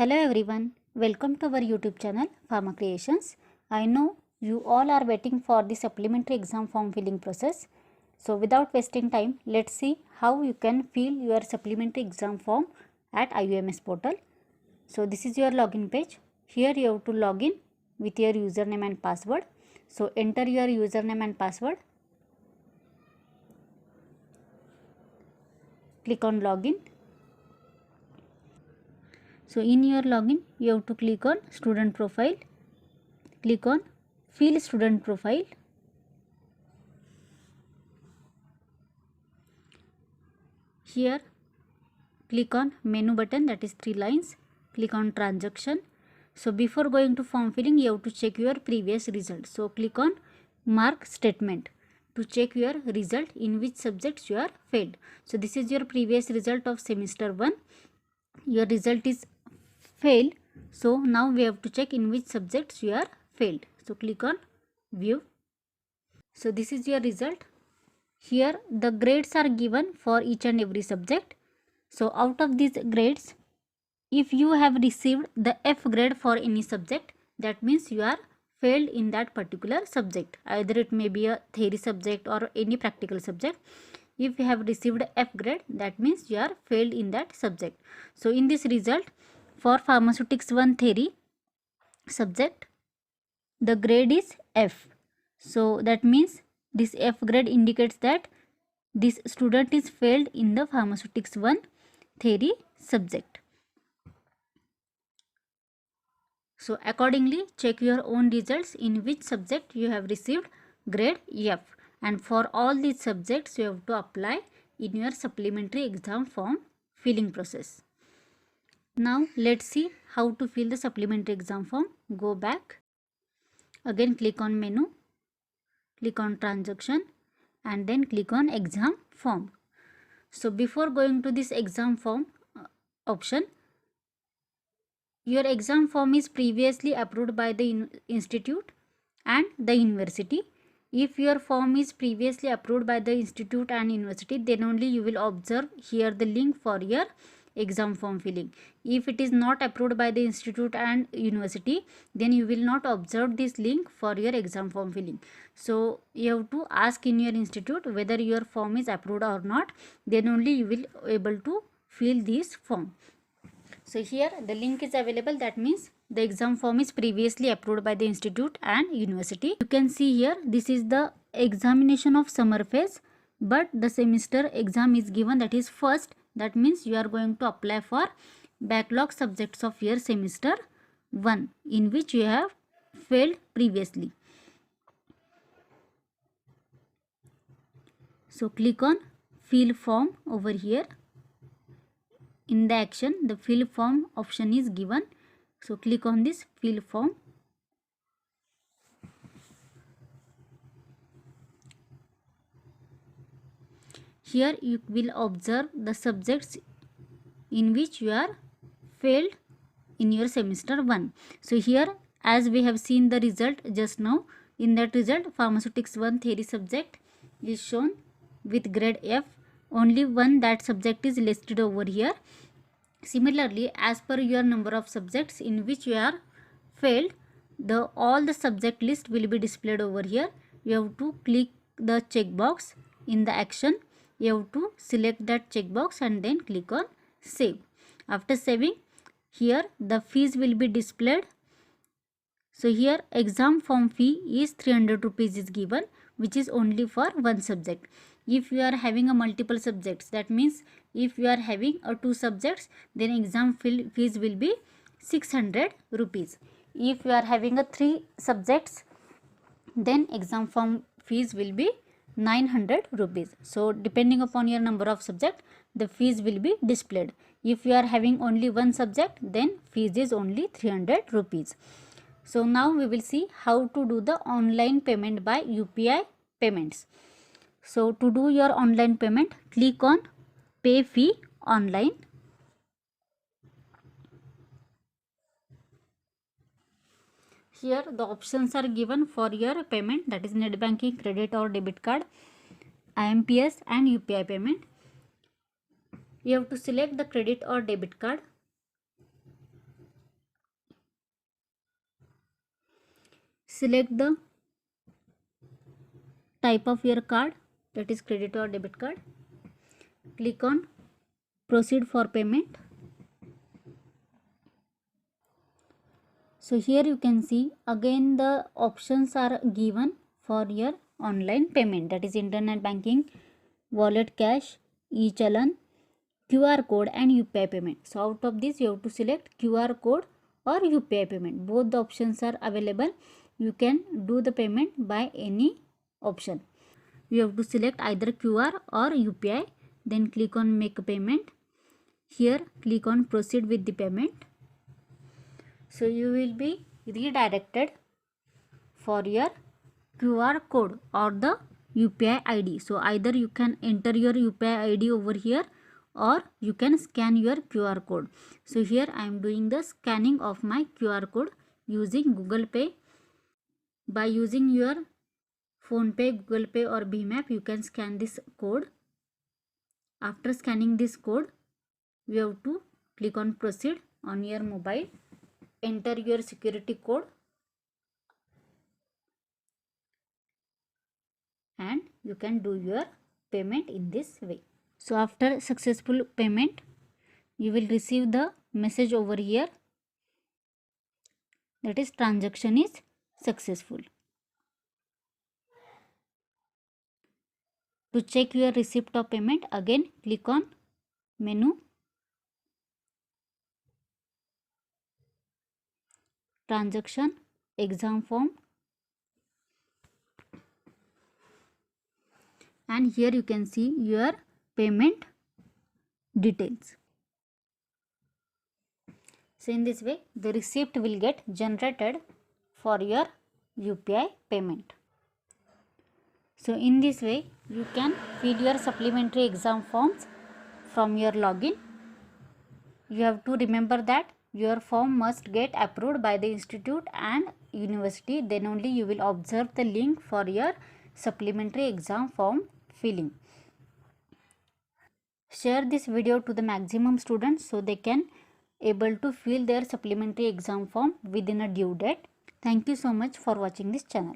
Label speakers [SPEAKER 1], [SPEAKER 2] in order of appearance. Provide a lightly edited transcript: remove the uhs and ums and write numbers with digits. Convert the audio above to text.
[SPEAKER 1] Hello everyone, welcome to our YouTube channel Pharma Creations. I know you all are waiting for the supplementary exam form filling process. So without wasting time, let's see how you can fill your supplementary exam form at IUMS portal. So this is your login page. Here you have to log in with your username and password. So enter your username and password. Click on login. So in your login, you have to click on student profile. Click on fill student profile. Here click on menu button, that is 3 lines. Click on transaction. So before going to form filling, you have to check your previous result. So click on mark statement to check your result in which subjects you are failed. So this is your previous result of semester 1. Your result is failed. So now we have to check in which subjects you are failed. So click on view. So this is your result. Here the grades are given for each and every subject. So out of these grades, if you have received the F grade for any subject, that means you are failed in that particular subject. Either it may be a theory subject or any practical subject. If you have received F grade, that means you are failed in that subject. So in this result, for pharmaceutics 1 theory subject, the grade is F. So that means this F grade indicates that this student is failed in the pharmaceutics 1 theory subject. So accordingly, check your own results in which subject you have received grade F, and for all these subjects you have to apply in your supplementary exam form filling process. Now let's see how to fill the supplementary exam form. Go back. Again click on menu, click on transaction, and then click on exam form. So before going to this exam form option, your exam form is previously approved by the institute and the university. If your form is previously approved by the institute and university, then only you will observe here the link for your exam form filling. If it is not approved by the institute and university, then you will not observe this link for your exam form filling. So you have to ask in your institute whether your form is approved or not, then only you will able to fill this form. So here the link is available, that means the exam form is previously approved by the institute and university. You can see here this is the examination of summer phase, but the semester exam is given, that is first. That means you are going to apply for backlog subjects of your semester 1 in which you have failed previously. So click on fill form over here. In the action, the fill form option is given. So click on this fill form. Here you will observe the subjects in which you are failed in your semester 1. So here, as we have seen the result just now, in that result pharmaceutics 1 theory subject is shown with grade F. Only one that subject is listed over here. Similarly, as per your number of subjects in which you are failed, all the subject list will be displayed over here. You have to click the checkbox in the action. You have to select that checkbox and then click on save. After saving, here the fees will be displayed. So here exam form fee is 300 rupees is given, which is only for one subject. If you are having a multiple subjects, that means if you are having a 2 subjects, then exam fees will be 600 rupees. If you are having a 3 subjects, then exam form fees will be 900 rupees. So depending upon your number of subject, the fees will be displayed. If you are having only one subject, then fees is only 300 rupees. So now we will see how to do the online payment by UPI payments. So to do your online payment, click on pay fee online. Here the options are given for your payment, that is net banking, credit or debit card, IMPS and UPI payment. You have to select the credit or debit card. select the type of your card, that is credit or debit card. Click on proceed for payment. So here you can see again the options are given for your online payment, that is internet banking, wallet cash, e-challan, QR code and UPI payment. So out of this you have to select QR code or UPI payment. Both the options are available. You can do the payment by any option. You have to select either QR or UPI. Then click on make payment. Here click on proceed with the payment. So you will be redirected for your QR code or the UPI ID. So either you can enter your UPI ID over here or you can scan your QR code. So here I am doing the scanning of my QR code using Google Pay. By using your PhonePe, Google Pay or Bhim app, you can scan this code. After scanning this code, you have to click on proceed on your mobile. Enter your security code and you can do your payment in this way. So after successful payment, you will receive the message over here, that is transaction is successful. To check your receipt of payment, again click on menu, transaction, exam form, and here you can see your payment details. So in this way the receipt will get generated for your UPI payment. So in this way you can fill your supplementary exam forms from your login. You have to remember that your form must get approved by the institute and university, then only you will observe the link for your supplementary exam form filling. Share this video to the maximum students so they can able to fill their supplementary exam form within a due date. Thank you so much for watching this channel.